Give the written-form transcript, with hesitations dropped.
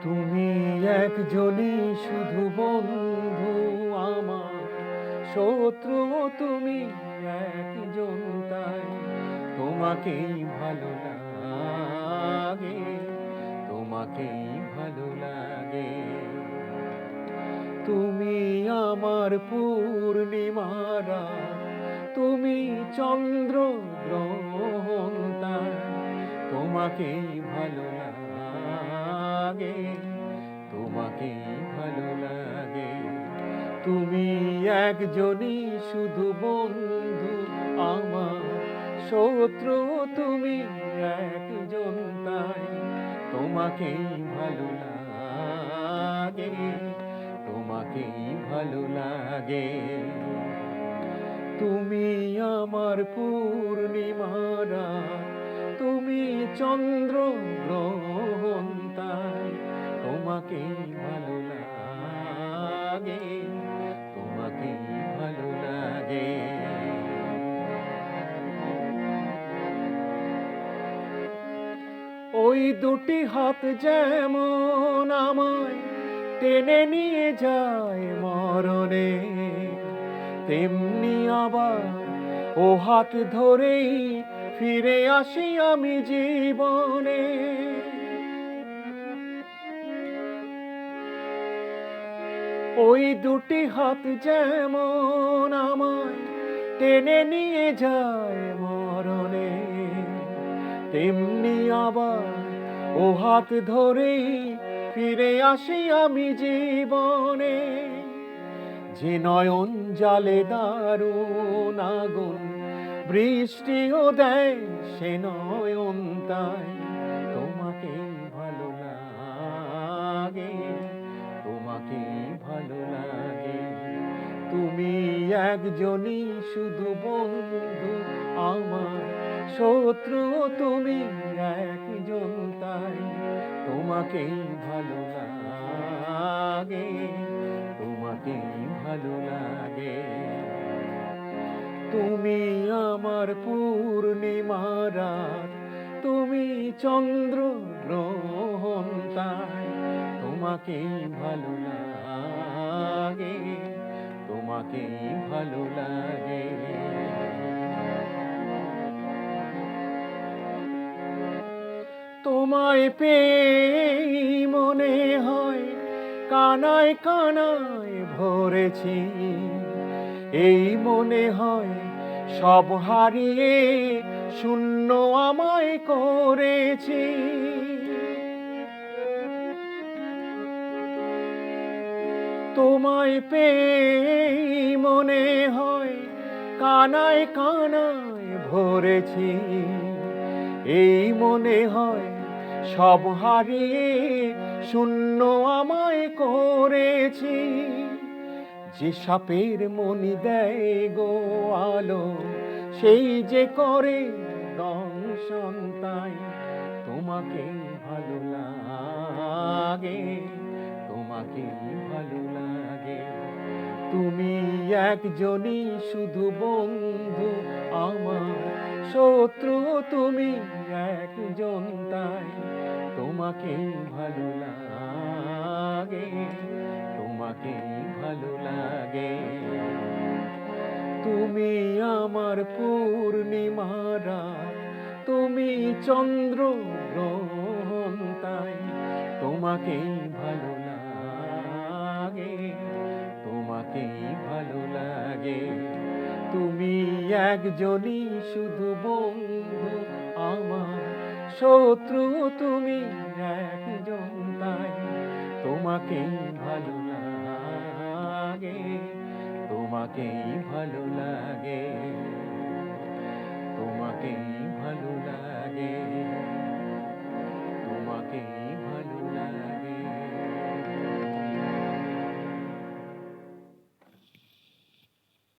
তুমি একজনই শুধু বন্ধু আমার, শত্রু তুমি একজন, তাই তোমাকেই ভালো লাগে, তোমাকেই ভালো লাগে। তুমি আমার পূর্ণিমারা, তুমি চন্দ্র গ্রহণ, তাই তোমাকেই ভালো লাগে, তোমাকেই ভালো লাগে। তুমি একজনই শুধু বন্ধু আমার, শত্রু তুমি একজন, তাই তোমাকেই ভালো লাগে, তোমাকেই ভালো লাগে। তুমি আমার পূর্ণিমারা, তুমি চন্দ্র গ্রহণ, তাই তোমাকেই ভালো লাগে, তোমাকেই ভালো লাগে। ওই দুটি হাত যেমন আমায় টেনে নিয়ে যায় মরণে, তেমনি আবার ও হাত ধরেই ফিরে আসি আমি জীবনে। ওই দুটি হাত যেমন আমায় টেনে নিয়ে যায় মরণে, তেমনি আবার ও হাত ধরেই ফিরে আসি আমি জীবনে। যে নয়ন জালে দারুণ আগুন, বৃষ্টিও দেয় সে নয়ন, তাই তোমাকেই ভালো লাগে, তোমাকেই ভালো লাগে। তুমি একজনই শুধু বন্ধু আমার, শত্রু তুমি একজন, তাই তোমাকেই ভালো লাগে, তোমাকেই ভালো লাগে। তুমি আমার পূর্ণিমারা, তুমি চন্দ্র গ্রহণ, তাই তোমাকেই ভালো লাগে, তোমাকেই ভালো লাগে। তোমায় পেয়ে মনে হয় কানায় কানায় ভরেছি, এই মনে হয় সব হারিয়ে শূন্য আমায় করেছি। তোমায় পেয়ে মনে হয় কানায় কানায় ভরেছি, এই মনে হয় সব হারিয়ে শূন্য আমায় করেছি। যে সাপের মনি দেয় গো আলো, সেই যে করে দংশন, তাই তোমাকেই ভালো লাগে, তোমাকেই ভালো লাগে। তুমি একজনই শুধু বন্ধু আমার, শত্রু তুমি একজন, তাই তোমাকেই ভালো লাগে, তোমাকেই ভালো লাগে। তুমি আমার পূর্ণিমারা, তুমি চন্দ্র গ্রহণ, তাই তোমাকেই ভালো লাগে, তোমাকেই ভালো লাগে। তুমি একজনই শুধু বন্ধু আমার, শত্রু তুমি একজন, তাই তোমাকেই ভালো লাগে, তোমাকেই ভালো লাগে, তোমাকেই ভালো লাগে।